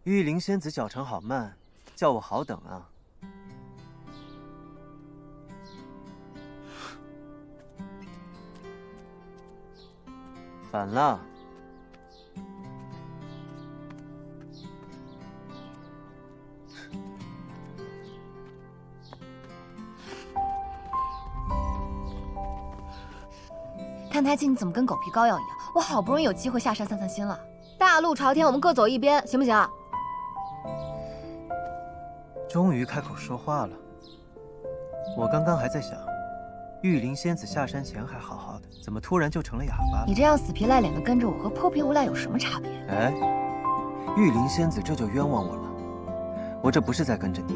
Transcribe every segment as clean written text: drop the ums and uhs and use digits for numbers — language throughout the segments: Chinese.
玉灵仙子脚程好慢，叫我好等啊。反了。看台庆，你怎么跟狗皮膏药一样？我好不容易有机会下山散散心了。大路朝天，我们各走一边，行不行啊？终于开口说话了。我刚刚还在想，玉灵仙子下山前还好好的，怎么突然就成了哑巴了？你这样死皮赖脸的跟着我，和泼皮无赖有什么差别？哎，玉灵仙子这就冤枉我了。我这不是在跟着你。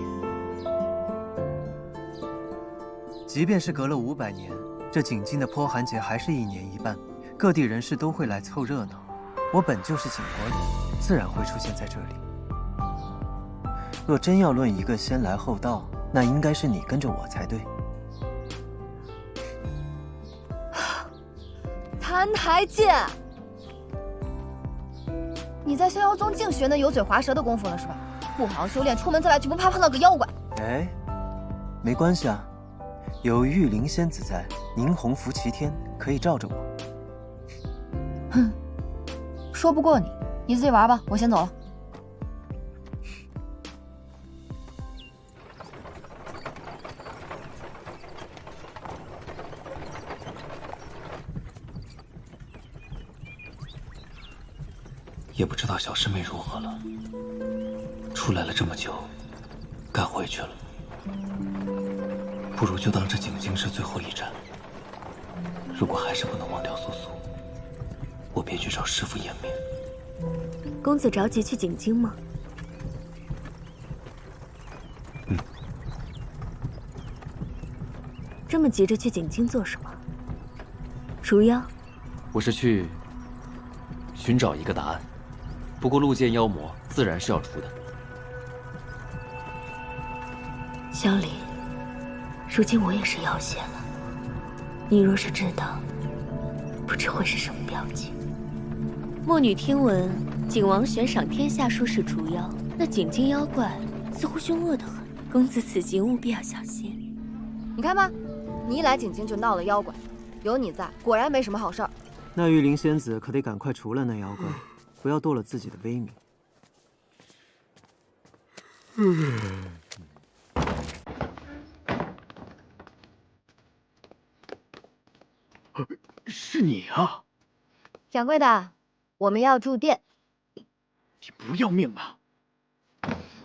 即便是隔了500年，这景京的泼寒节还是1年1办，各地人士都会来凑热闹。我本就是景国人，自然会出现在这里。若真要论一个先来后到，那应该是你跟着我才对。澹台剑，你在逍遥宗净学那油嘴滑舌的功夫了是吧？不好好修炼，出门在外就不怕碰到个妖怪？哎，没关系啊，有玉灵仙子在，宁洪福齐天，可以罩着我。哼，说不过你，你自己玩吧，我先走了。也不知道小师妹如何了，出来了这么久，该回去了。不如就当这景京是最后一站。如果还是不能忘掉素素，我便去找师父颜面。公子着急去景京吗？嗯。这么急着去景京做什么？除妖？我是去寻找一个答案。不过路见妖魔，自然是要出的。萧离，如今我也是妖仙了，你若是知道，不知会是什么表情。墨女听闻景王悬赏天下术士除妖，那景京妖怪似乎凶恶得很，公子此行务必要小心。你看吧，你一来景京就闹了妖怪，有你在，果然没什么好事儿。那玉灵仙子可得赶快除了那妖怪，不要堕了自己的威名。是你啊，掌柜的，我们要住店。你不要命啊！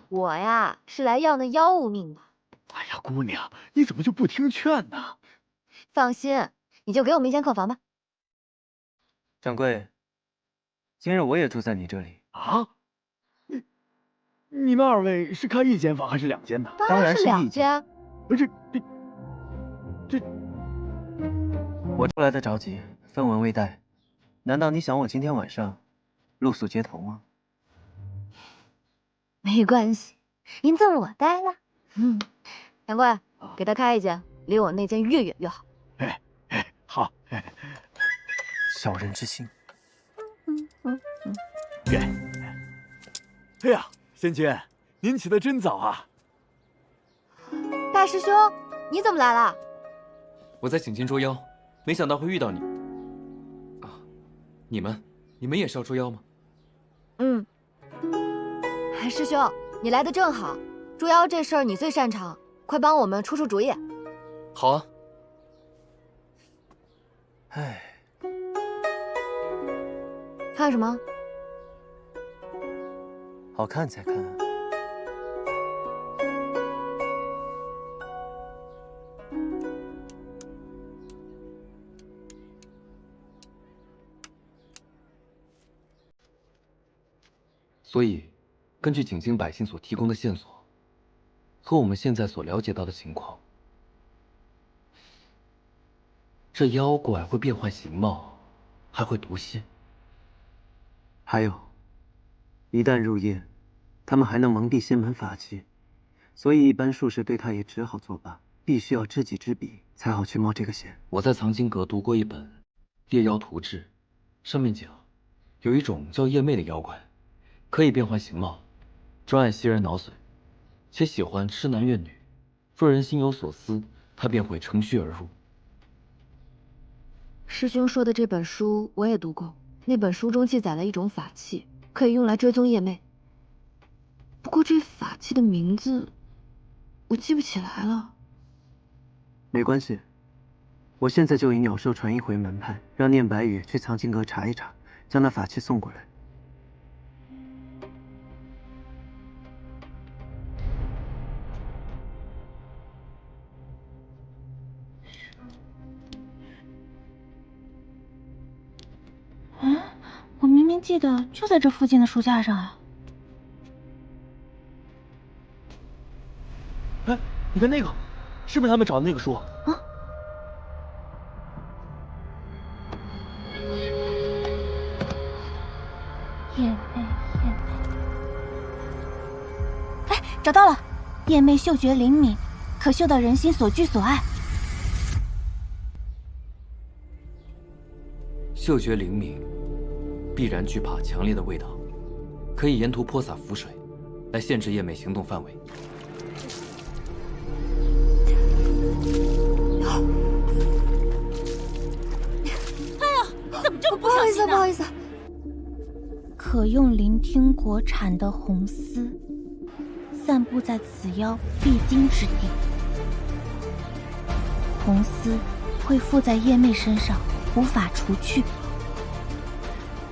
我呀，是来要那妖物命的。哎呀，姑娘，你怎么就不听劝呢？放心，你就给我们一间客房吧。掌柜，今日我也住在你这里啊？你们2位是开1间房还是2间呢？当然是2间。不是，这……我出来的着急，分文未带，难道你想我今天晚上露宿街头吗？没关系，银子我带了。掌柜，给他开1间，离我那间越远越好。好。小人之心。给。哎呀，仙君，您起得真早啊！大师兄，你怎么来了？我在景京捉妖，没想到会遇到你。啊，你们也是要捉妖吗？师兄，你来的正好，捉妖这事儿你最擅长，快帮我们出出主意。好啊。唉，看什么？好看才看啊。所以，根据景京百姓所提供的线索，和我们现在所了解到的情况，这妖怪会变换形貌，还会毒仙。还有，一旦入夜，他们还能蒙蔽仙门法器，所以一般术士对他也只好作罢，必须要知己知彼，才好去冒这个险。我在藏经阁读过一本《猎妖图志》，上面讲，有一种叫夜魅的妖怪，可以变换形貌，专爱袭人脑髓，且喜欢痴男怨女。若人心有所思，他便会乘虚而入。师兄说的这本书我也读过，那本书中记载了一种法器，可以用来追踪夜魅。不过这法器的名字我记不起来了。没关系，我现在就引鸟兽传音回门派，让念白羽去藏经阁查一查，将那法器送过来。我明明记得就在这附近的书架上啊。哎，你看那个，是不是他们找的那个书？啊！夜魅。哎，找到了！夜魅嗅觉灵敏，可嗅到人心所惧所爱。嗅觉灵敏，必然惧怕强烈的味道，可以沿途泼洒符水，来限制夜魅行动范围。怎么这么不小心呢？不好意思。可用灵听国产的红丝，散布在此妖必经之地。红丝会附在夜魅身上，无法除去，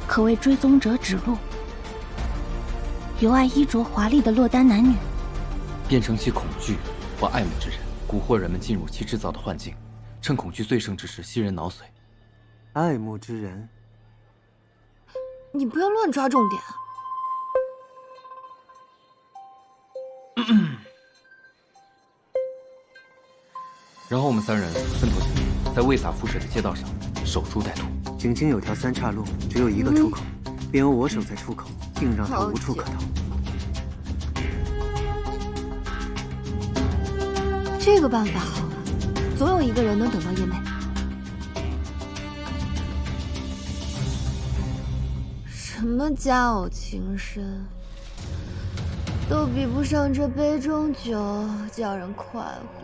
可为追踪者指路。由爱衣着华丽的落单男女，变成其恐惧或爱慕之人，蛊惑人们进入其制造的幻境，趁恐惧最盛之时吸人脑髓。爱慕之人，你不要乱抓重点啊！然后我们三人分头行动，在未洒符水的街道上守株待兔。景京有条三岔路，只有一个出口，便由我守在出口，定让他无处可逃。这个办法好啊，总有一个人能等到夜魅。什么佳偶情深，都比不上这杯中酒叫人快活。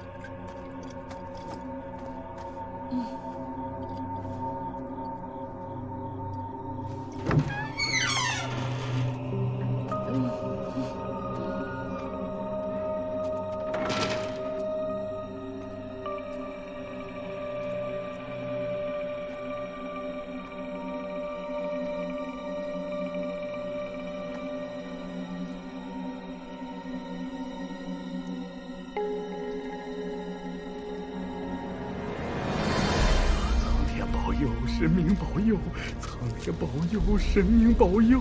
神明保佑，苍天保佑，神明保佑！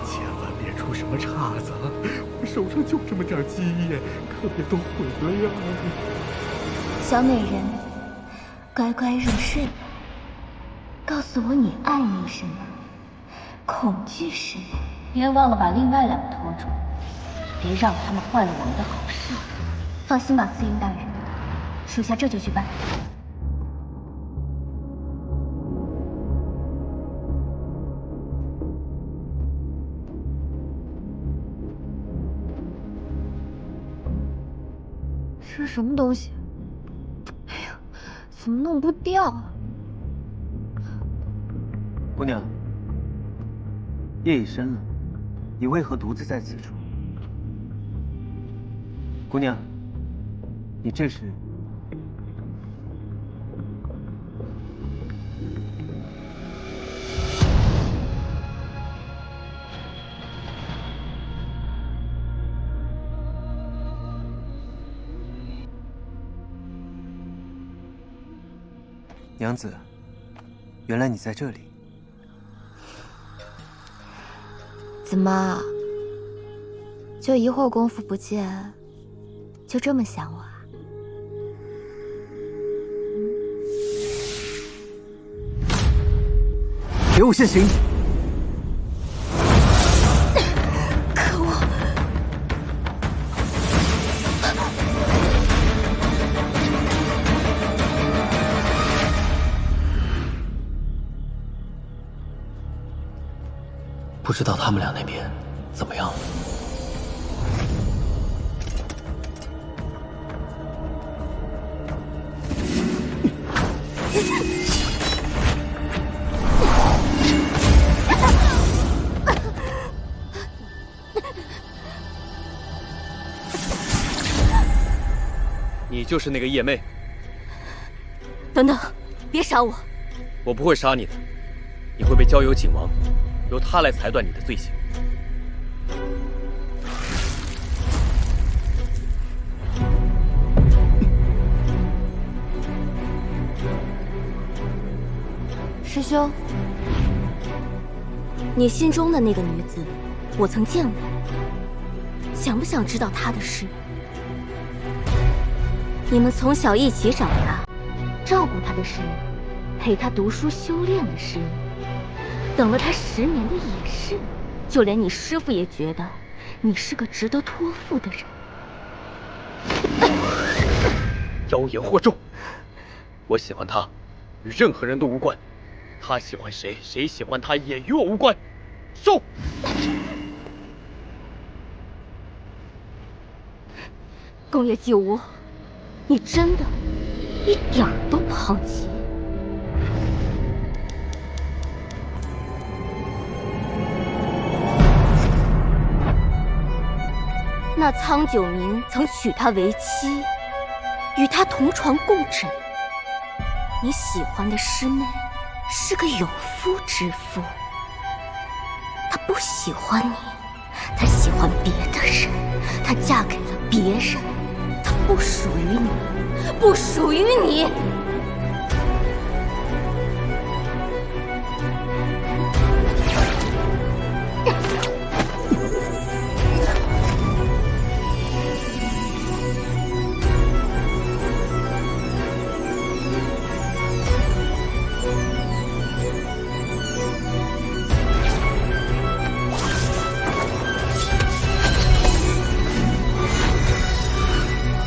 千万别出什么岔子，我手上就这么点基业，可别都毁了呀！小美人，乖乖入睡。告诉我你爱慕什么，恐惧什么，别忘了把另外两个拖住，别让他们坏了我们的好事。放心吧，司营大人。属下这就去办。这是什么东西？哎呀，怎么弄不掉啊？姑娘，夜已深了，你为何独自在此处？姑娘，你这是？娘子，原来你在这里。怎么，就一会儿功夫不见，就这么想我啊？给我现形！可恶！不知道他们俩那边怎么样了。你就是那个叶妹。等等，别杀我！我不会杀你的，你会被交由景王，由他来裁断你的罪行。师兄，你心中的那个女子，我曾见过。想不想知道她的事？你们从小一起长大，照顾她的是你，陪她读书修炼的是你，等了她10年的也是你，就连你师父也觉得你是个值得托付的人。妖言惑众！我喜欢他，与任何人都无关。他喜欢谁，谁喜欢他也与我无关。收！宫野纪无，你真的一点儿都不好奇？那苍九民曾娶她为妻，与她同床共枕。你喜欢的师妹是个有夫之妇，她不喜欢你，她喜欢别的人，她嫁给了别人，她不属于你，不属于你。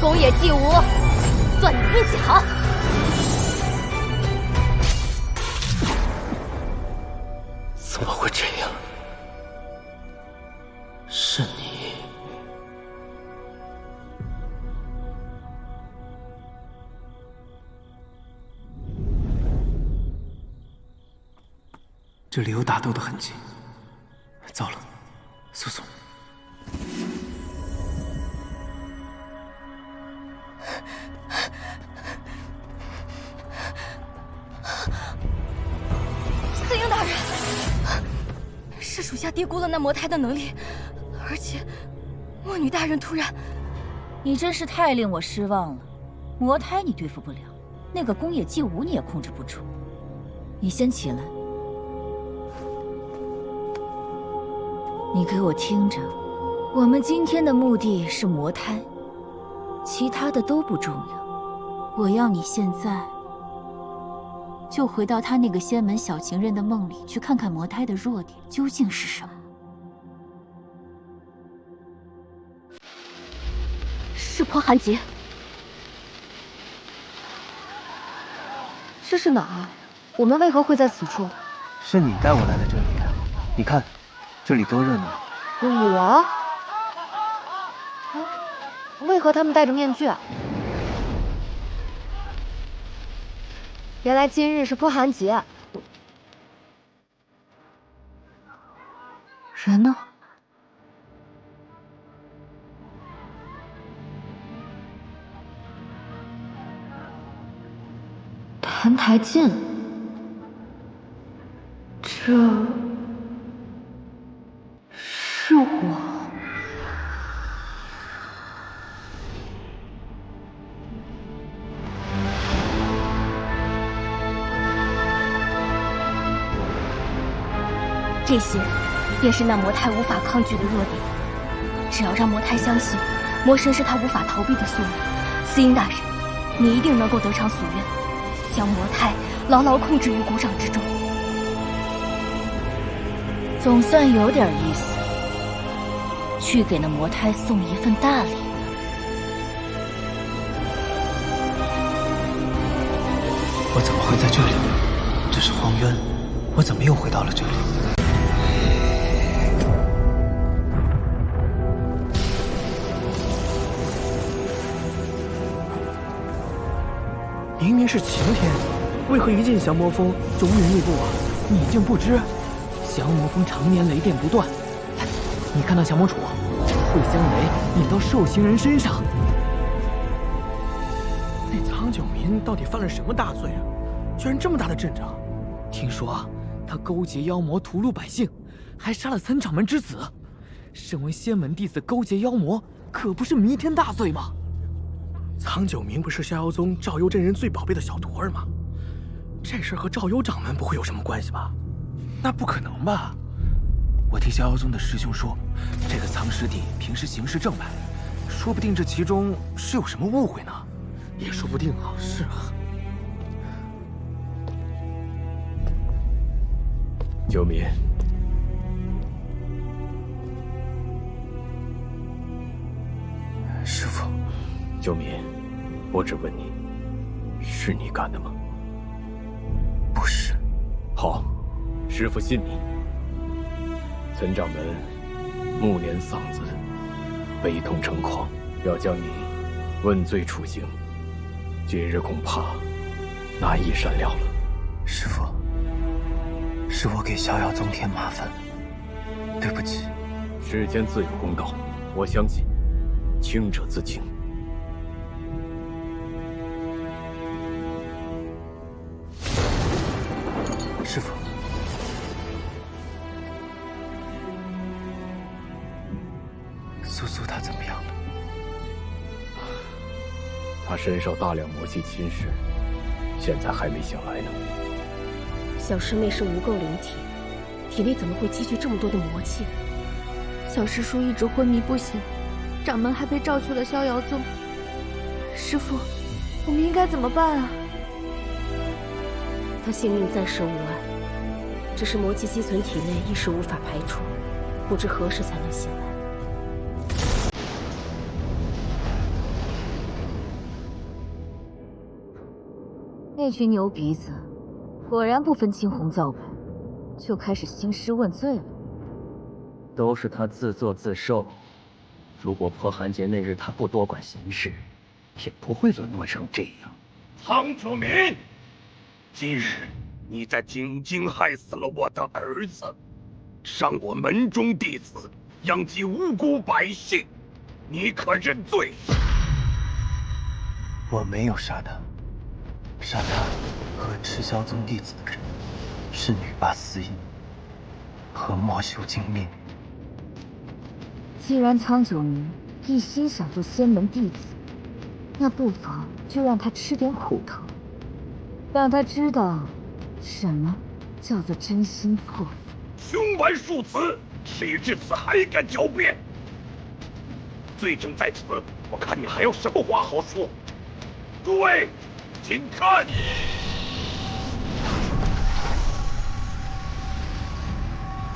宫野纪无，算你运气好。怎么会这样？是你。这里有打斗的痕迹。糟了，苏苏。司营大人，是属下低估了那魔胎的能力，而且魔女大人突然……你真是太令我失望了。魔胎你对付不了，那个宫野纪无你也控制不住。你先起来，你给我听着，我们今天的目的是魔胎，其他的都不重要。我要你现在就回到他那个仙门小情人的梦里，去看看魔胎的弱点究竟是什么。是泼寒劫。这是哪儿？我们为何会在此处？是你带我来的这里。你看，这里多热闹。我？为何他们戴着面具啊？原来今日是泼寒节。人呢？澹台烬，这是我。这些便是那魔胎无法抗拒的弱点。只要让魔胎相信魔神是他无法逃避的宿命，司音大人，你一定能够得偿所愿，将魔胎牢牢控制于股掌之中。总算有点意思。去给那魔胎送一份大礼。我怎么会在这里？这是荒渊，我怎么又回到了这里？明是晴天，为何一见降魔风就乌云密布啊？你竟不知？降魔风常年雷电不断，你看那降魔杵会将雷引到受刑人身上。那苍九民到底犯了什么大罪啊？居然这么大的阵仗！听说他勾结妖魔屠戮百姓，还杀了参掌门之子。身为仙门弟子勾结妖魔，可不是弥天大罪吗？苍九明不是逍遥宗赵幽真人最宝贝的小徒儿吗？这事和赵幽掌门不会有什么关系吧？那不可能吧？我听逍遥宗的师兄说，这个苍师弟平时行事正派，说不定这其中是有什么误会呢。也说不定啊。是啊。九民，师父。九民，我只问你，是你干的吗？不是。好，师父信你。岑掌门暮年丧子，悲痛成狂，要将你问罪处刑，今日恐怕难以善了了。师父，是我给逍遥宗添麻烦了，对不起。世间自有公道，我相信清者自清。师父，苏苏她怎么样了？她身受大量魔气侵蚀，现在还没醒来呢。小师妹是无垢灵体，体内怎么会积聚这么多的魔气？小师叔一直昏迷不醒，掌门还被召去了逍遥宗。师父，我们应该怎么办啊？他性命暂时无碍，只是魔气积存体内，一时无法排除，不知何时才能醒来。那群牛鼻子，果然不分青红皂白，就开始兴师问罪了。都是他自作自受。如果破寒节那日他不多管闲事，也不会沦落成这样。苍九民，今日你在京津害死了我的儿子，伤我门中弟子，殃及无辜百姓，你可认罪？我没有杀他，杀他和赤霄宗弟子的人是女娲司音和莫修精灭。既然苍九明一心想做仙门弟子，那不妨就让他吃点苦头，让他知道什么叫做真心破腹。胸怀数词，事已至此还敢狡辩？罪证在此，我看你还有什么话好说？诸位，请看。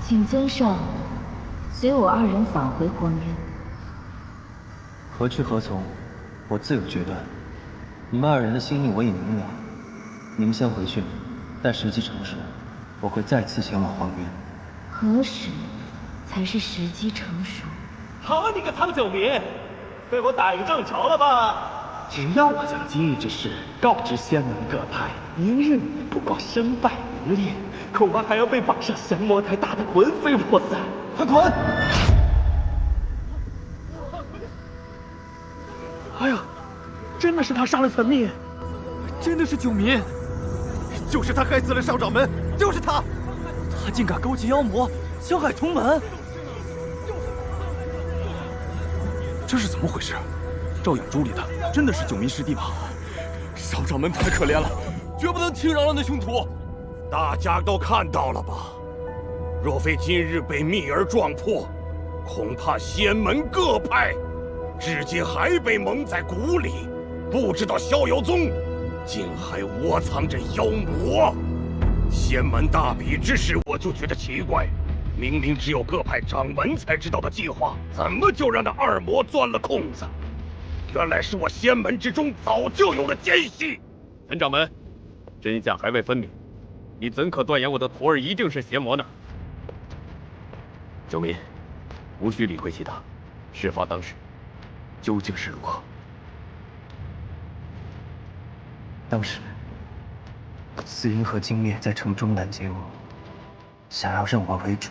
请尊上随我二人返回荒渊。何去何从，我自有决断。你们二人的心意我也明了，你们先回去，待时机成熟，我会再次前往荒渊。何时才是时机成熟？好你个苍九民，被我逮个正着了吧？只要我将今日之事告知仙门各派，明日不光身败名裂，恐怕还要被绑上降魔台，打得魂飞魄散。快滚！哎呀，真的是他杀了岑灭，真的是九民，就是他害死了少掌门，就是他，他竟敢勾结妖魔，想害重门，这是怎么回事？照养猪里的真的是九民师弟吗？少掌门太可怜了，绝不能轻饶了那凶徒。大家都看到了吧？若非今日被密儿撞破，恐怕仙门各派至今还被蒙在鼓里，不知道逍遥宗竟还窝藏着妖魔。仙门大比之事，我就觉得奇怪，明明只有各派掌门才知道的计划，怎么就让那二魔钻了空子？原来是我仙门之中早就有了奸细。陈掌门，真相还未分明，你怎可断言我的徒儿一定是邪魔呢？九民，无需理会其他，事发当时究竟是如何？当时死因和金灭在城中拦截我，想要认我为主，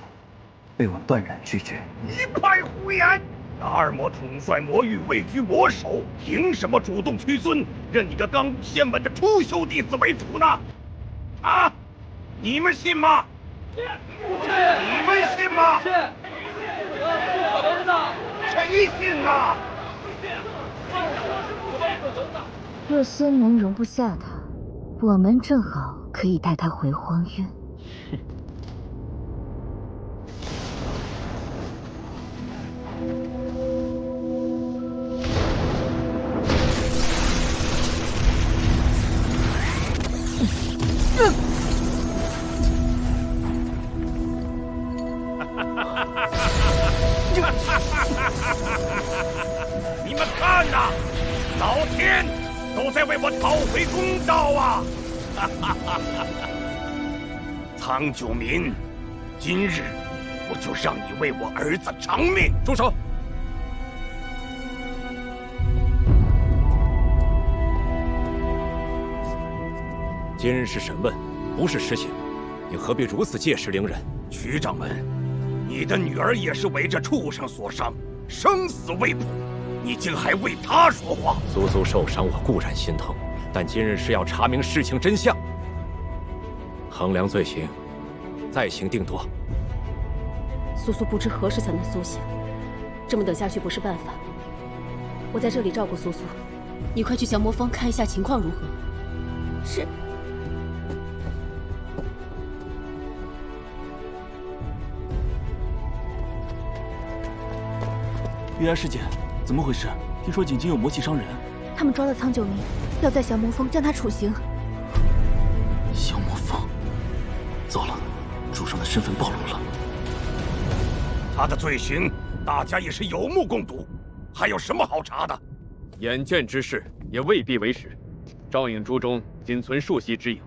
被我断然拒绝。一派胡言！那二魔统帅魔域，位居魔首，凭什么主动屈尊，认你个刚仙门的初修弟子为主呢？啊！你们信吗？你们信吗？谁信啊？若仙门容不下他，我们正好可以带他回荒渊。你们看呐，老天都在为我讨回公道啊！苍九民，今日我就让你为我儿子偿命！住手！今日是审问，不是实刑，你何必如此借势凌人？区掌门，你的女儿也是为这畜生所伤，生死未卜，你竟还为她说话？苏苏受伤，我固然心疼，但今日是要查明事情真相，衡量罪行，再行定夺。苏苏不知何时才能苏醒，这么等下去不是办法。我在这里照顾苏苏，你快去降魔坊看一下情况如何。是。玉儿师姐，怎么回事？听说景京有魔气伤人，他们抓了苍九明，要在降魔峰将他处刑。降魔峰，糟了，主上的身份暴露了。他的罪行，大家也是有目共睹，还有什么好查的？眼见之事也未必为实，赵影珠中仅存数息之影，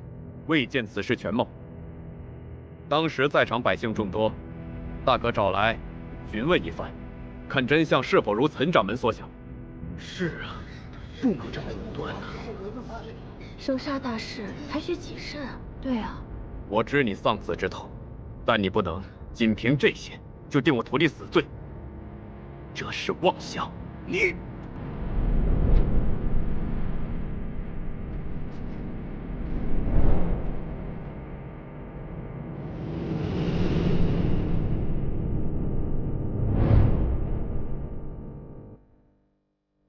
未见此事全貌。当时在场百姓众多，大可找来询问一番，看真相是否如岑掌门所想。是啊，不能这么武断啊！生杀大事还需谨慎啊！对啊，我知你丧子之头，但你不能仅凭这些就定我徒弟死罪，这是妄想。你。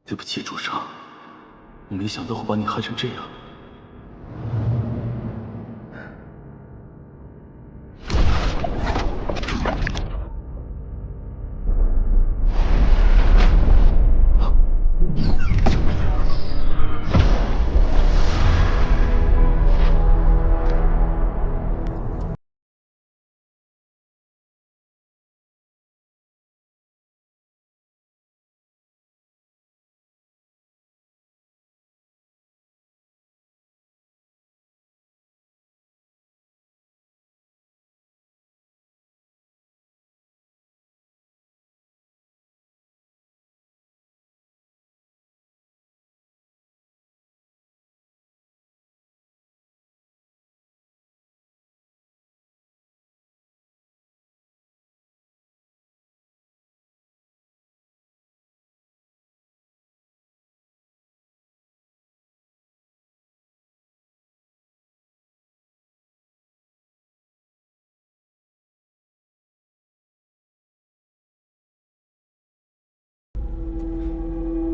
对不起，主上，我没想到会把你害成这样。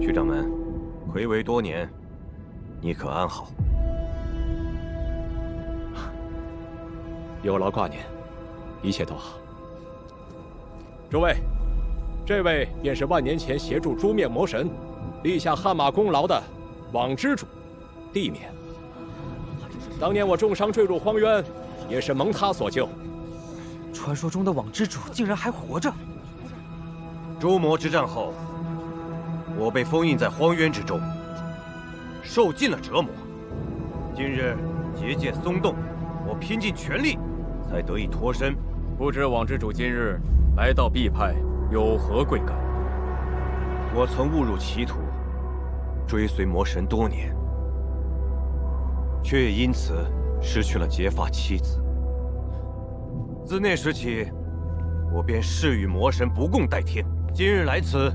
区掌门，睽违多年，你可安好？有劳挂念，一切都好。诸位，这位便是万年前协助诛灭魔神、立下汗马功劳的网之主地面。当年我重伤坠入荒渊，也是蒙他所救。传说中的网之主竟然还活着！诛魔之战后，我被封印在荒渊之中，受尽了折磨。今日结界松动，我拼尽全力，才得以脱身。不知网之主今日来到敝派，有何贵干？我曾误入歧途，追随魔神多年，却也因此失去了结发妻子。自那时起，我便誓与魔神不共戴天。今日来此，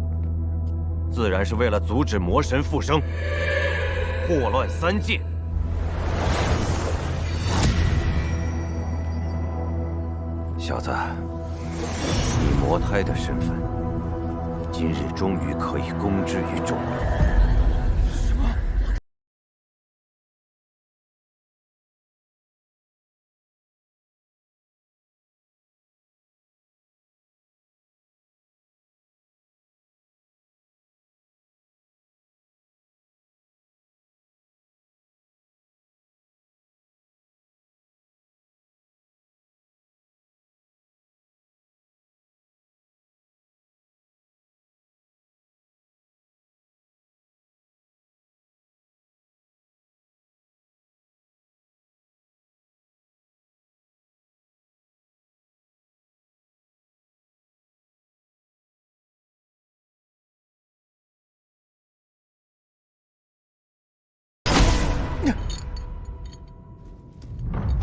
自然是为了阻止魔神复生，祸乱三界。小子，以魔胎的身份，今日终于可以公之于众了。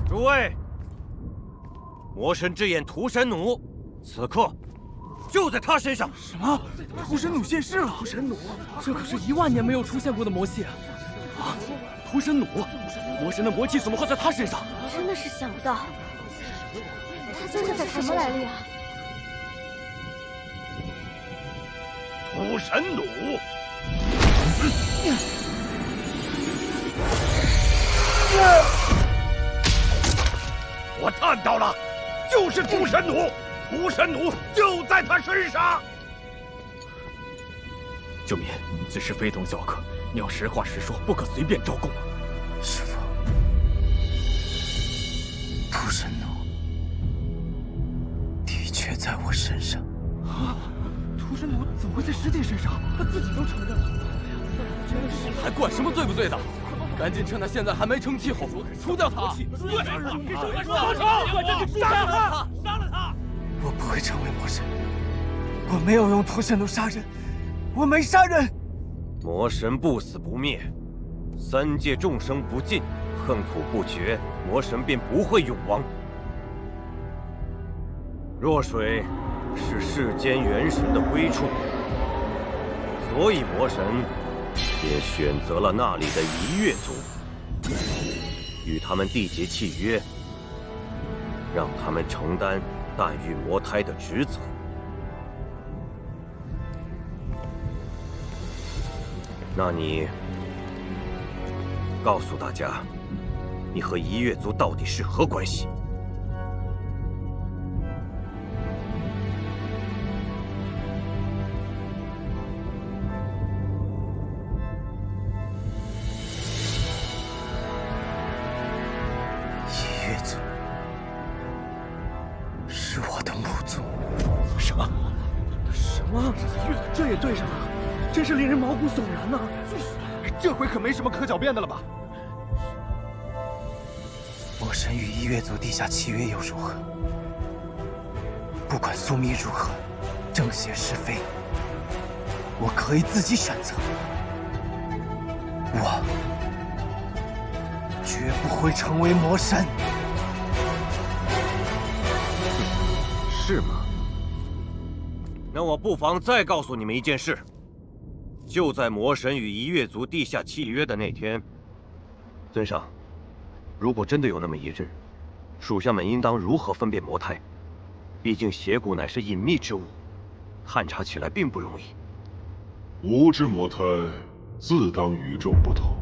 诸位，魔神之眼屠神弩，此刻就在他身上。什么？屠神弩现世了！屠神弩，这可是10000年没有出现过的魔器啊！屠神弩，魔神的魔气怎么会在他身上？真的是想不到，他究竟是什么来历啊？屠神弩。我看到了，就是屠神弩，屠神弩就在他身上。救民，此事非同小可，你要实话实说，不可随便招供。师父，屠神弩的确在我身上。啊！屠神弩怎么会在师弟身上？他自己都承认了，真是还管什么罪不罪的？赶紧趁他现在还没成气候，除掉他！对，杀了他！杀了他！我不会成为魔神，我没有用屠神弩杀人，我没杀人。魔神不死不灭，三界众生不尽，恨苦不绝，魔神便不会永亡。若水是世间元神的归处，所以魔神便选择了那里的一月族，与他们缔结契约，让他们承担诞育魔胎的职责。那你告诉大家，你和一月族到底是何关系？一月族是我的母族。什么？什么？这也对上了，真是令人毛骨悚然呐！这回可没什么可狡辩的了吧？魔神与一月族地下契约又如何？不管宿命如何，正邪是非，我可以自己选择。我绝不会成为魔神。是吗？那我不妨再告诉你们一件事。就在魔神与一月族地下契约的那天，尊上，如果真的有那么一日，属下们应当如何分辨魔胎？毕竟邪骨乃是隐秘之物，探查起来并不容易。吾之魔胎，自当与众不同。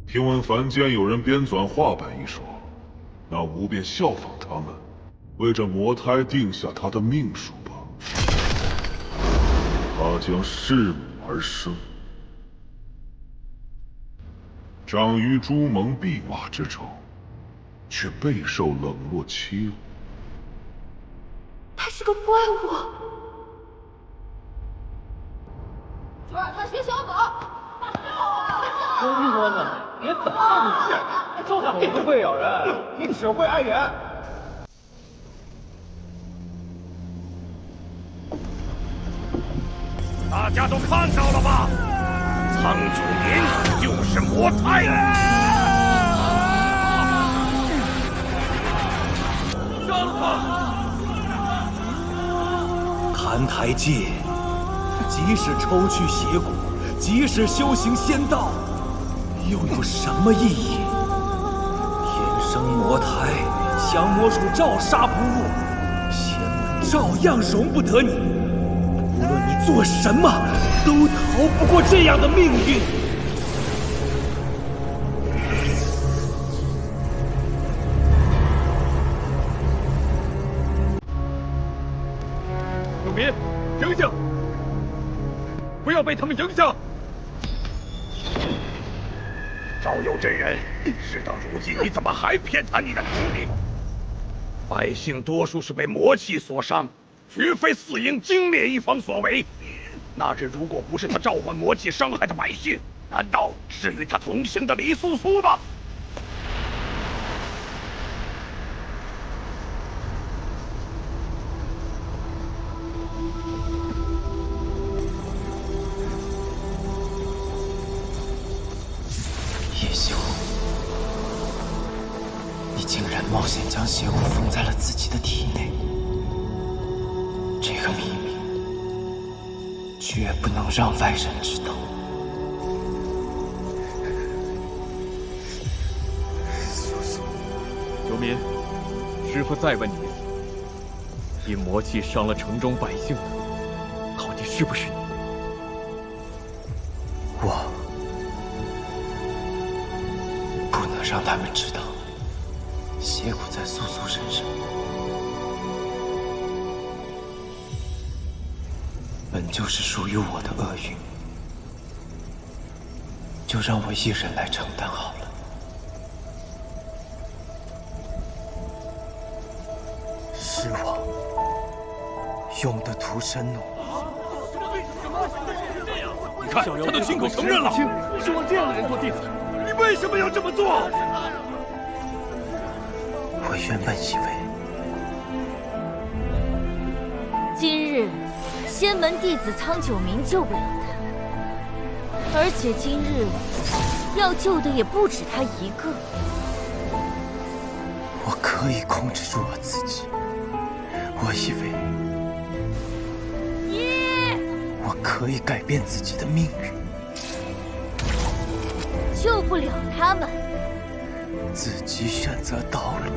听闻凡间有人编纂画板一说，那吾便效仿他们，为这魔胎定下他的命数吧。他将弑母而生，长于朱蒙弼马之仇，却备受冷落欺侮。他是个怪物。他是个小狗。真说呢，你怎么不是？狗不会咬人，你只会碍眼。大家都看到了吧？苍九年就是魔胎。澹台界，即使抽去邪骨，即使修行仙道，又有什么意义？天生魔胎，降魔术照杀不入，仙门照样容不得你。无论你做什么，都逃不过这样的命运。永民，醒醒！不要被他们影响。赵有真人，事到如今，你怎么还偏袒你的徒弟？百姓多数是被魔气所伤，绝非四营精灭一方所为。那日如果不是他召唤魔气伤害的百姓，难道是与他同行的李苏苏吗？叶修，你竟然冒险将邪骨封在了自己的体内，这个秘密绝不能让外人知道。苏苏，九民，师父再问你一次，因魔气伤了城中百姓的，到底是不是你？我不能让他们知道邪骨在苏苏身上。本就是属于我的厄运，就让我一人来承担好了。是我用的屠神弩。你看，他都亲口承认了，是我这样的人做弟子，你为什么要这么做？我原本以为今日仙门弟子苍九明救不了他，而且今日要救的也不止他一个。我可以控制住我自己，我以为我可以改变自己的命运，救不了他们，自己选择道路。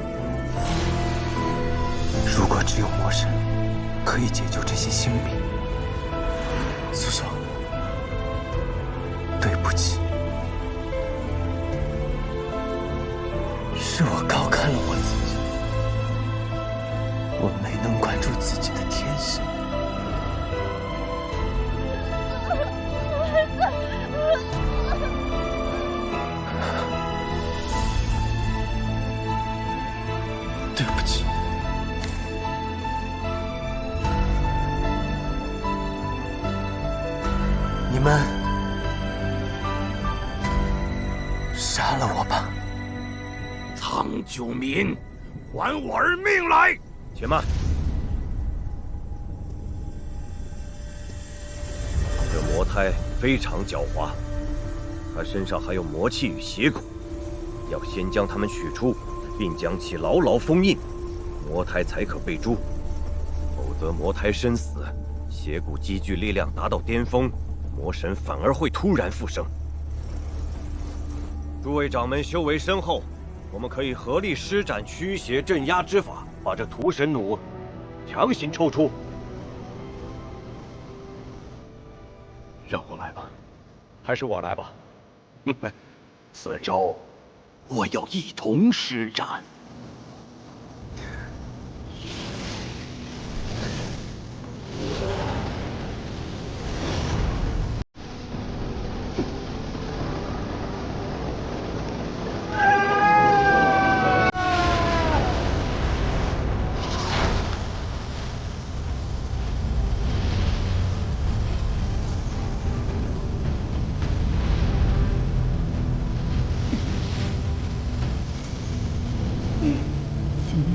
如果只有魔神可以解救这些星民，苏苏，对不起，是我高看了我自己，我没能关注自己的天性。对不起。你们杀了我吧！苍九民，还我儿命来！且慢，这魔胎非常狡猾，他身上还有魔气与邪骨，要先将它们取出，并将其牢牢封印，魔胎才可被诛。否则，魔胎身死，邪骨积聚力量达到巅峰。魔神反而会突然复生。诸位掌门修为深厚，我们可以合力施展驱邪镇压之法，把这屠神弩强行抽出。让我来吧，还是我来吧？此招，我要一同施展。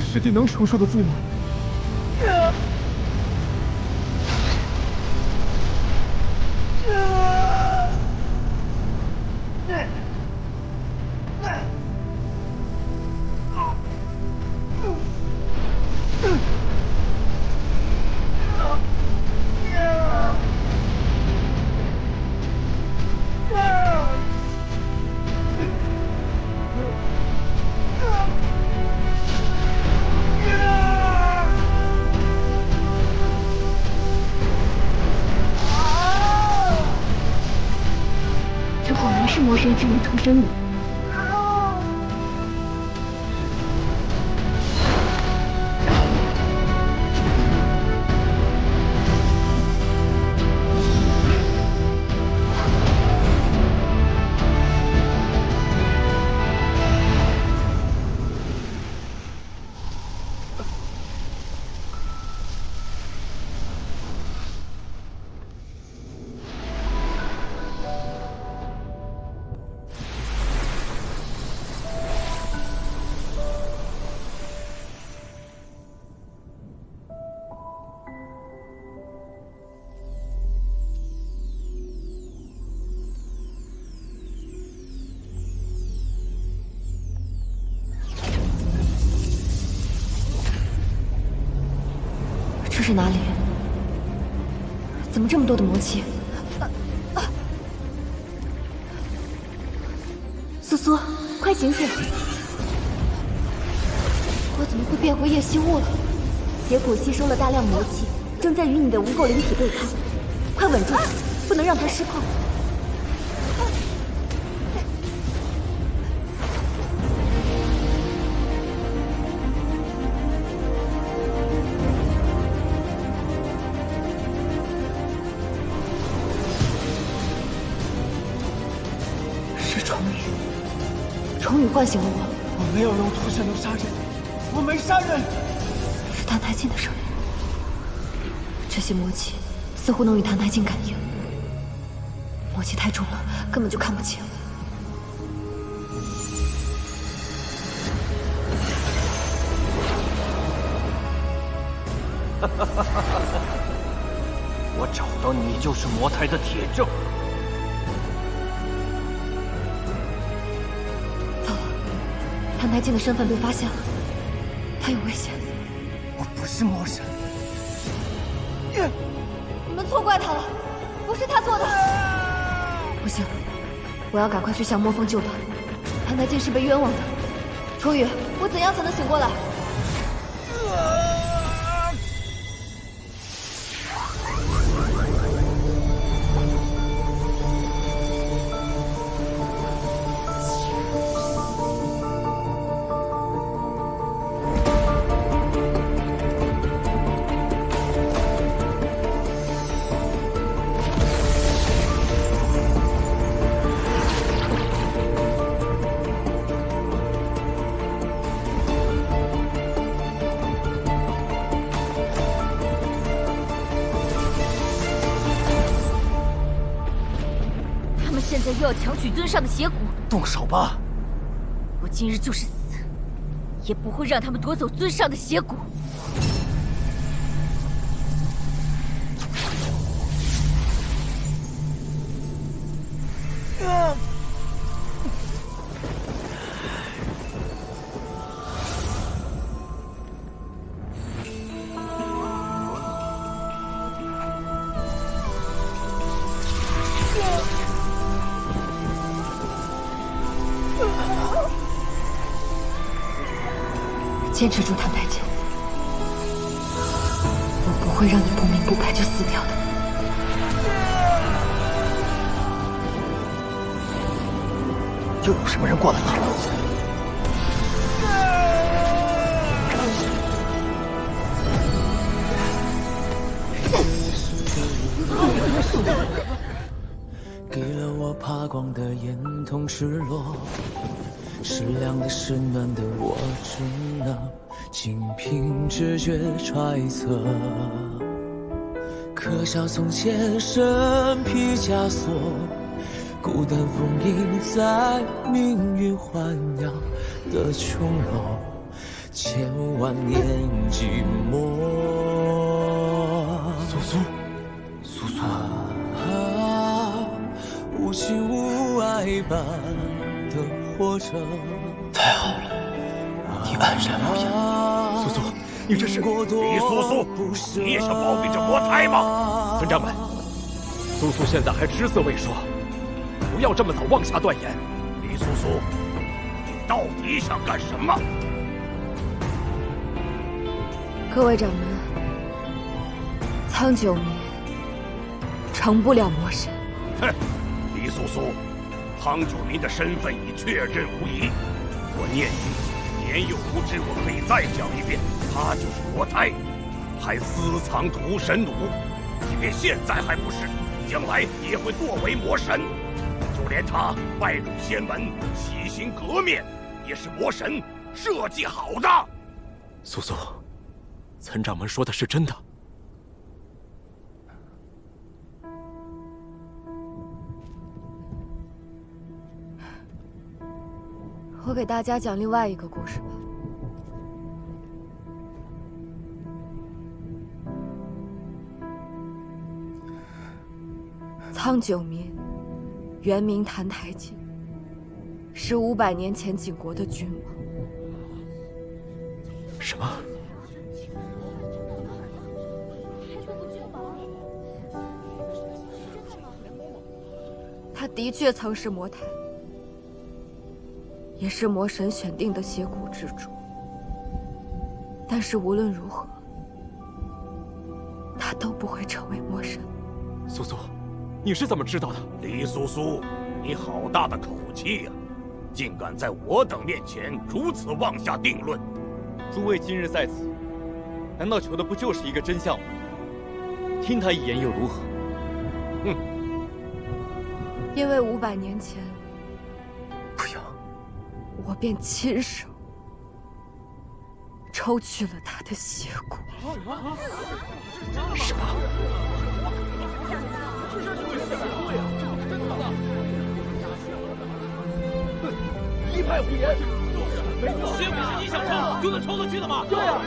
师弟能承受得住吗？谁知你出身的？这是哪里？怎么这么多的魔气？苏苏，快醒醒！我怎么会变回叶希雾了？邪骨吸收了大量魔气，正在与你的无垢灵体对抗，快稳住，不能让它失控。虫语唤醒了我。我没有用屠神流杀人，我没杀人。是澹台烬的声音。这些魔气似乎能与澹台烬感应。魔气太重了，根本就看不清。我找到你就是魔胎的铁证。澹台烬的身份被发现了，他有危险。我不是魔神。你们错怪他了，不是他做的。不行，我要赶快去向魔峰救他。澹台烬是被冤枉的。楚雨，我怎样才能醒过来？现在又要强取尊上的邪骨，动手吧！我今日就是死，也不会让他们夺走尊上的邪骨。坚持住，澹台烬，我不会让你不明不白就死掉的。又有什么人过来了？给了我怕光的眼，同赤裸。是凉的，是暖的，我只能仅凭直觉揣测。刻下从前身披枷锁，孤单封印在命运豢养的琼楼，千万年寂寞。苏苏，无情无爱般的活着。太好了，你安然无恙。苏苏，你这是李苏苏，你也想包庇这魔胎吗？村长们，苏苏现在还只字未说，不要这么早妄下断言。李苏苏，你到底想干什么？各位掌门，苍9年成不了魔神。哼，李苏苏，汤九民的身份已确认无疑。我念你年幼无知，我可以再讲一遍，他就是魔胎，还私藏屠神弩。即便现在还不是，将来也会堕为魔神。就连他拜入仙门，洗心革面，也是魔神设计好的。苏苏，岑掌门说的是真的。我给大家讲另外一个故事吧。苍九民，原名澹台烬，是500年前景国的君王。什么？他的确曾是魔胎，也是魔神选定的邪骨之主。但是无论如何，他都不会成为魔神。苏苏，你是怎么知道的？李苏苏，你好大的口气呀！竟敢在我等面前如此妄下定论！诸位今日在此，难道求的不就是一个真相吗？听他一言又如何？哼！因为500年前，不要，我便亲手抽去了他的邪骨。什么？一派胡言！邪骨是你想抽就能抽得去的吗？对呀。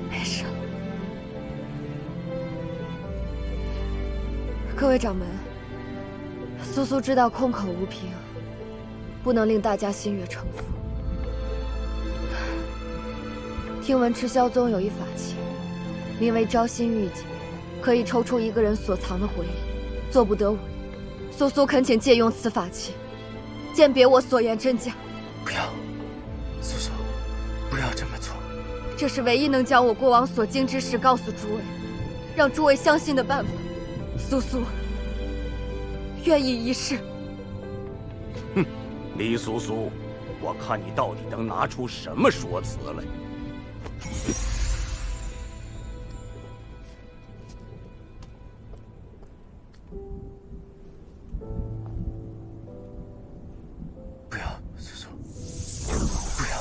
没事。各位掌门，苏苏知道空口无凭，不能令大家心悦诚服。听闻赤霄宗有一法器，名为招心玉解，可以抽出一个人所藏的回忆，做不得伪。苏苏恳请借用此法器，鉴别我所言真假。不要，苏苏，不要这么做。这是唯一能将我过往所经之事告诉诸位，让诸位相信的办法。苏苏愿意一试。哼，李苏苏，我看你到底能拿出什么说辞来？不要，苏苏，不要。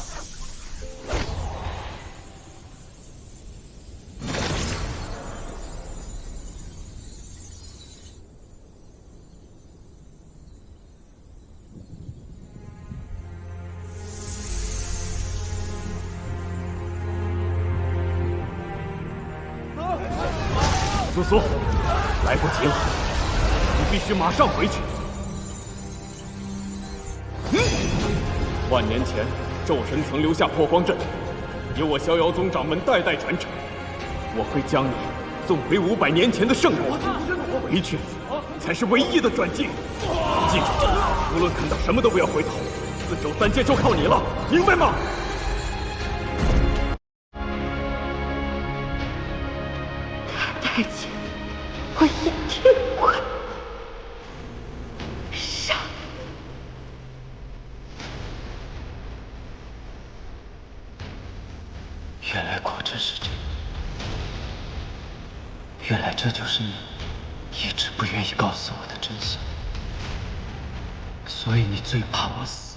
苏苏，来不及了，你必须马上回去。万年前，咒神曾留下破光阵，由我逍遥宗掌门代代传承。我会将你送回500年前的圣国，回去才是唯一的转机。记住，无论看到什么都不要回头，四手三阶就靠你了，明白吗？太监，我一定会杀。原来果真是这样，原来这就是你一直不愿意告诉我的真相，所以你最怕我死，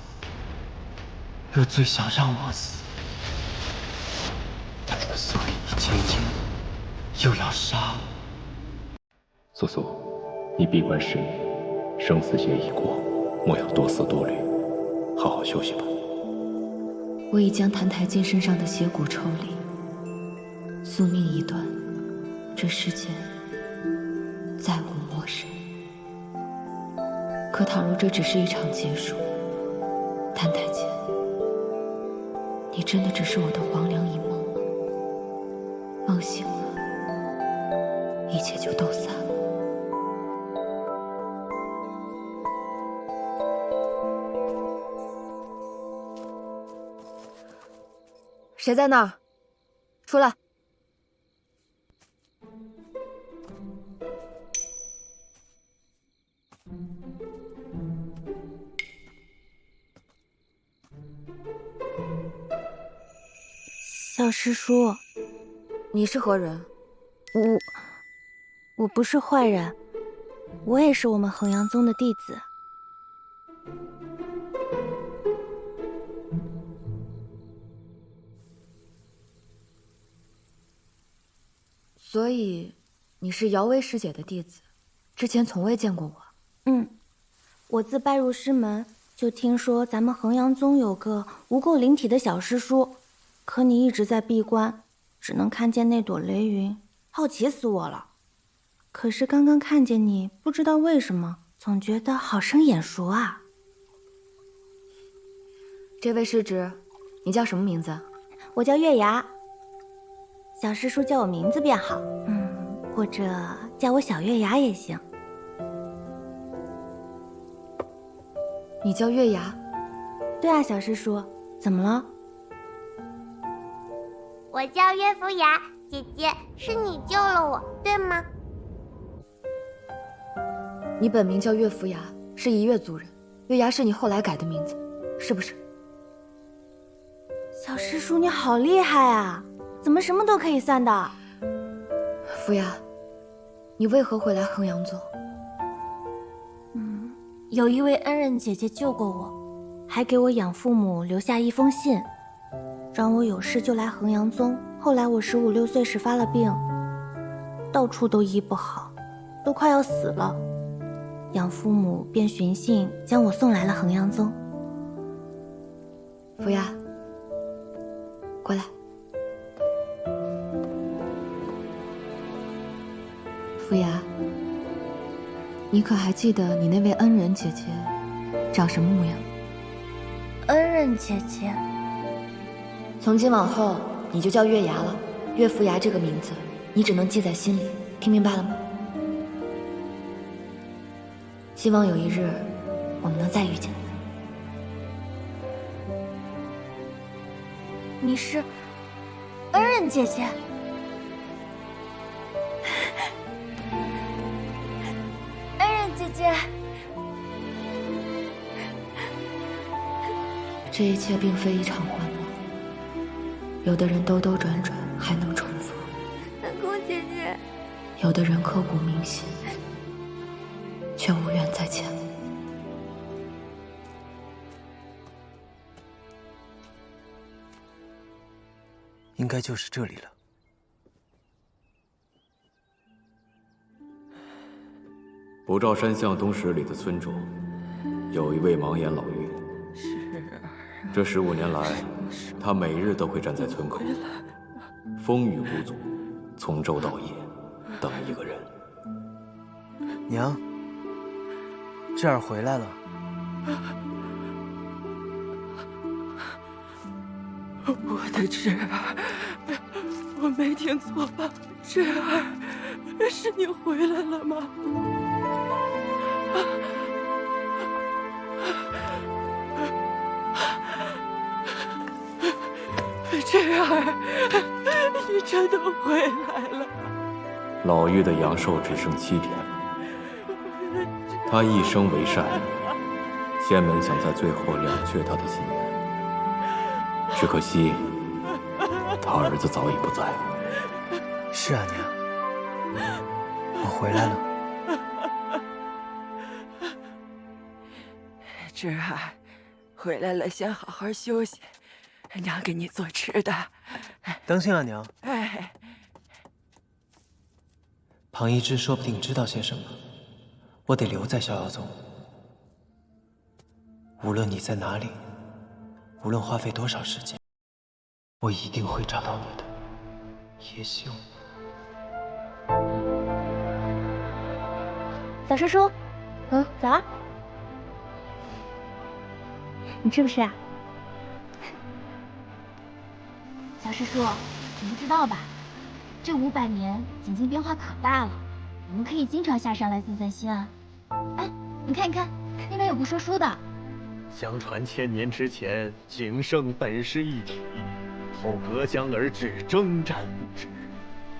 又最想让我死，所以你今天又要杀我。苏苏，你闭关10年，生死劫已过，莫要多思多虑，好好休息吧。我已将澹台烬身上的邪骨抽离，宿命已断，这世间再无魔神。可倘若这只是一场结束，澹台烬，你真的只是我的黄粱一梦吗？梦醒了，一切就都散了。谁在那儿？出来！叫师叔。你是何人？我不是坏人，我也是我们衡阳宗的弟子。所以你是瑶薇师姐的弟子，之前从未见过我。我自拜入师门，就听说咱们衡阳宗有个无垢灵体的小师叔，可你一直在闭关，只能看见那朵雷云，好奇死我了。可是刚刚看见你，不知道为什么，总觉得好生眼熟啊。这位师侄，你叫什么名字？我叫月牙。小师叔叫我名字便好，或者叫我小月牙也行。你叫月牙？对啊，小师叔，怎么了？我叫岳扶雅，姐姐，是你救了我，对吗？你本名叫岳扶雅，是夷越族人。月牙是你后来改的名字，是不是？小师叔，你好厉害啊！怎么什么都可以算的？扶雅，你为何会来衡阳宗？有一位恩人姐姐救过我，还给我养父母留下一封信，让我有事就来衡阳宗。后来我15、16岁时发了病，到处都医不好，都快要死了。养父母便寻信将我送来了衡阳宗。扶雅，过来。扶雅，你可还记得你那位恩人姐姐长什么模样？恩人姐姐，从今往后你就叫月牙了。岳扶雅这个名字，你只能记在心里，听明白了吗？希望有一日我们能再遇见。你是恩人姐姐？恩人姐姐，这一切并非一场幻梦，有的人兜兜转转还能重逢，南宫姐姐，有的人刻骨铭心，却无缘再见。应该就是这里了。不照山向东10里的村中，有一位盲眼老妪。这15年来，她每日都会站在村口，风雨无阻，从昼到夜，等一个人。娘，智儿回来了。我的智儿，我没听错吧？智儿，是你回来了吗？智儿，你真的回来了。老妪的阳寿只剩7天，她一生为善，仙门想在最后了却她的心愿。只可惜，他儿子早已不在。是啊，娘，我回来了。智儿，回来了，先好好休息，娘给你做吃的。当心啊，娘。哎，庞一之说不定知道些什么，我得留在逍遥宗。无论你在哪里，无论花费多少时间，我一定会找到你的，叶修。小师叔，早。你吃不吃啊？小师叔，你不知道吧？这500年，景境变化可大了，我们可以经常下山来散散心啊。哎，你看，那边有个说书的。相传1000年之前，景圣本是一体，后隔江而治，征战不止。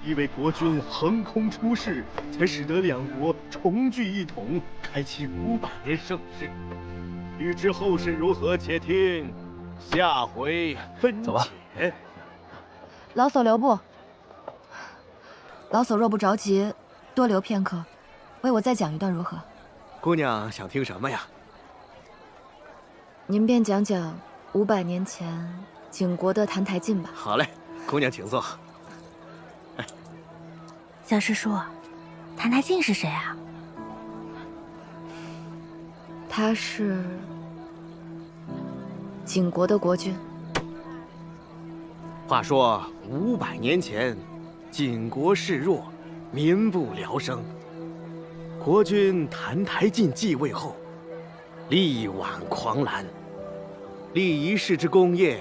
一位国君横空出世，才使得两国重聚一统，开启500年盛世。欲知后事如何，且听下回分解。走吧。老叟留步。老叟若不着急，多留片刻，为我再讲一段如何？姑娘想听什么呀？您便讲讲500年前景国的澹台烬吧。好嘞，姑娘请坐。小师叔，澹台烬是谁啊？他是景国的国君。话说500年前，景国势弱，民不聊生。国君澹台烬继位后，力挽狂澜，立一世之功业，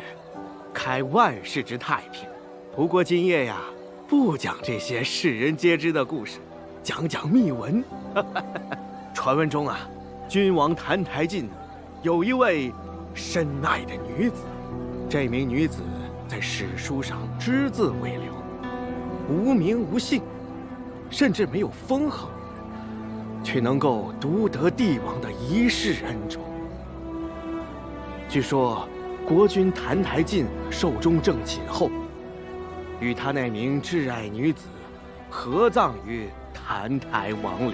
开万世之太平。不过今夜呀，不讲这些世人皆知的故事，讲讲秘闻。传闻中啊，君王澹台烬有一位深爱的女子，这名女子在史书上只字未留，无名无姓，甚至没有封号，却能够独得帝王的一世恩宠。据说国君澹台烬寿终正寝后，与他那名挚爱女子合葬于澹台王陵。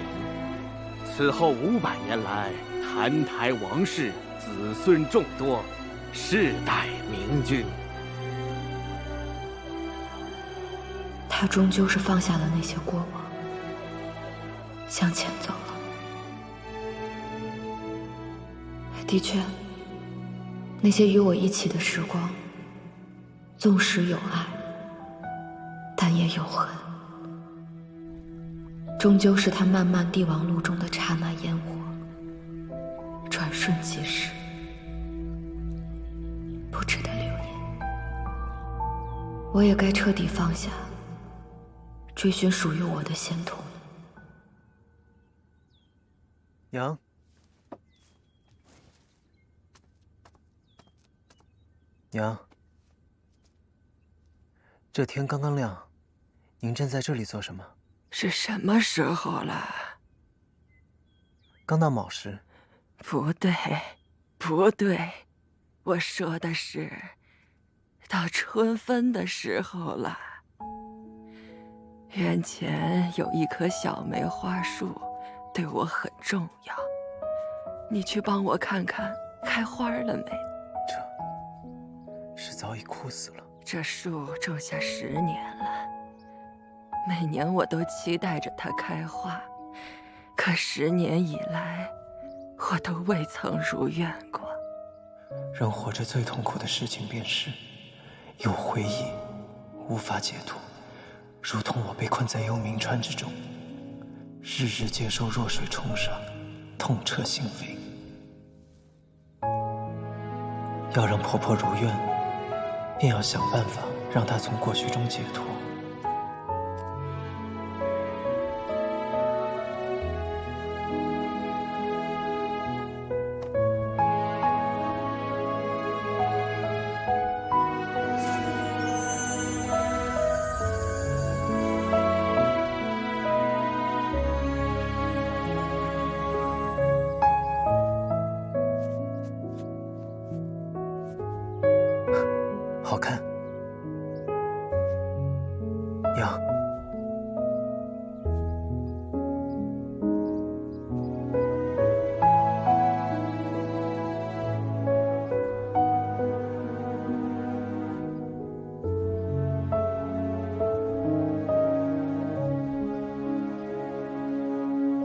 此后500年来，澹台王室子孙众多，世代明君。他终究是放下了那些过往，向前走了。的确，那些与我一起的时光，纵使有爱，但也有恨。终究是他漫漫帝王路中的刹那烟火，转瞬即逝，不值得留念。我也该彻底放下，追寻属于我的仙途。娘，娘，这天刚刚亮，您正在这里做什么？是什么时候了？刚到卯时。不对，不对，我说的是到春分的时候了。院前有一棵小梅花树，对我很重要。你去帮我看看开花了没？这是早已枯死了。这树种下10年了。每年我都期待着它开花，可10年以来，我都未曾如愿过。人活着最痛苦的事情便是，有回忆，无法解脱，如同我被困在幽冥川之中，日日接受弱水冲杀，痛彻心扉。要让婆婆如愿，便要想办法让她从过去中解脱。好看，娘。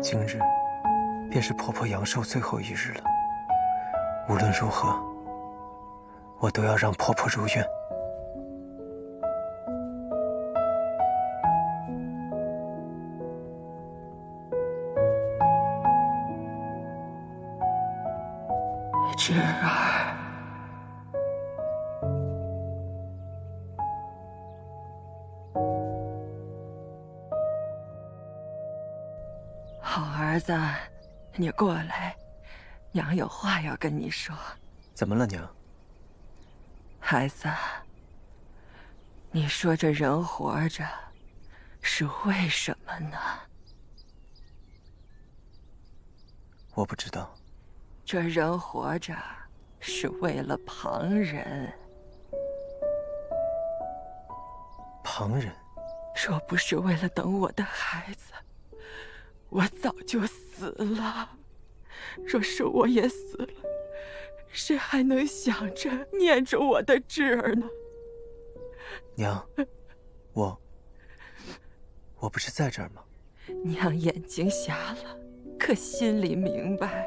今日便是婆婆阳寿最后一日了，无论如何，我都要让婆婆如愿。侄儿，好儿子，你过来，娘有话要跟你说。怎么了，娘？孩子，你说这人活着是为什么呢？我不知道。这人活着是为了旁人。旁人。若不是为了等我的孩子，我早就死了。若是我也死了，谁还能想着念着我的侄儿呢？娘，我不是在这儿吗？娘眼睛瞎了，可心里明白。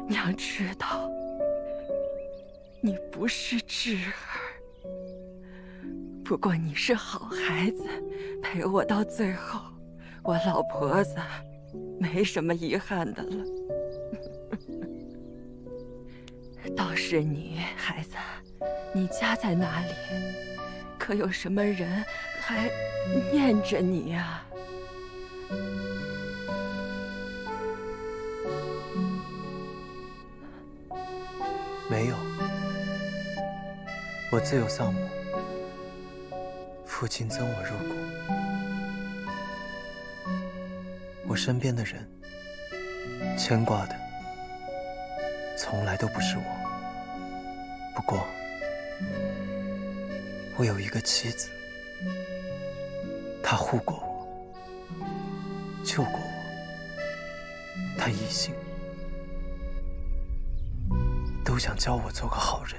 娘知道，你不是侄儿。不过你是好孩子，陪我到最后，我老婆子没什么遗憾的了。倒是你，孩子，你家在哪里？可有什么人还念着你呀？没有，我自幼丧母，父亲赠我入骨。我身边的人，牵挂的从来都不是我。不过，我有一个妻子，她护过我，救过我，她一心都想教我做个好人。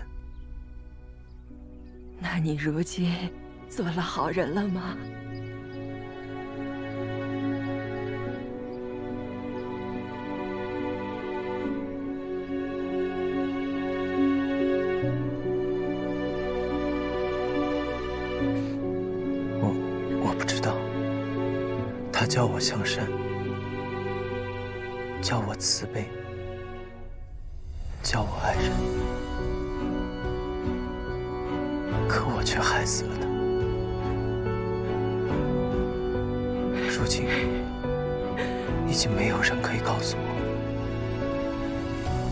那你如今做了好人了吗？我不知道。他教我向善，教我慈悲，教我爱人，可我却害死了他。如今已经没有人可以告诉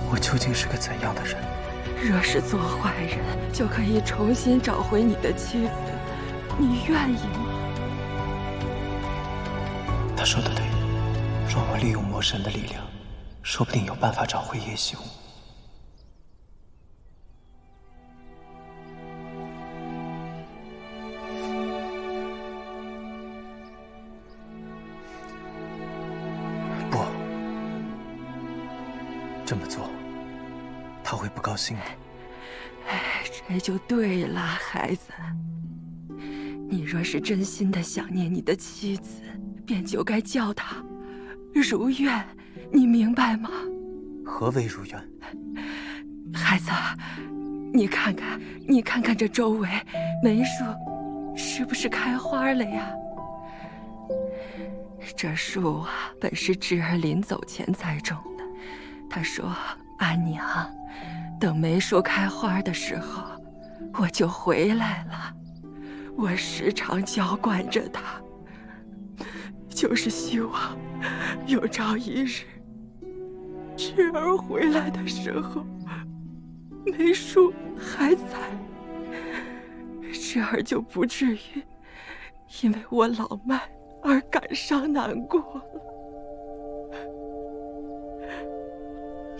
我究竟是个怎样的人。若是做坏人，就可以重新找回你的妻子，你愿意吗？他说的对，若我利用魔神的力量，说不定有办法找回叶修。不，这么做他会不高兴的。这就对了，孩子。你若是真心的想念你的妻子，便就该叫她如愿，你明白吗？何为如愿？孩子，你看看这周围梅树是不是开花了呀？这树啊，本是侄儿临走前栽种的。他说：“阿娘，等梅树开花的时候，我就回来了。我时常浇灌着它，就是希望有朝一日，侄儿回来的时候，梅树还在，侄儿就不至于因为我老迈而感伤难过了。”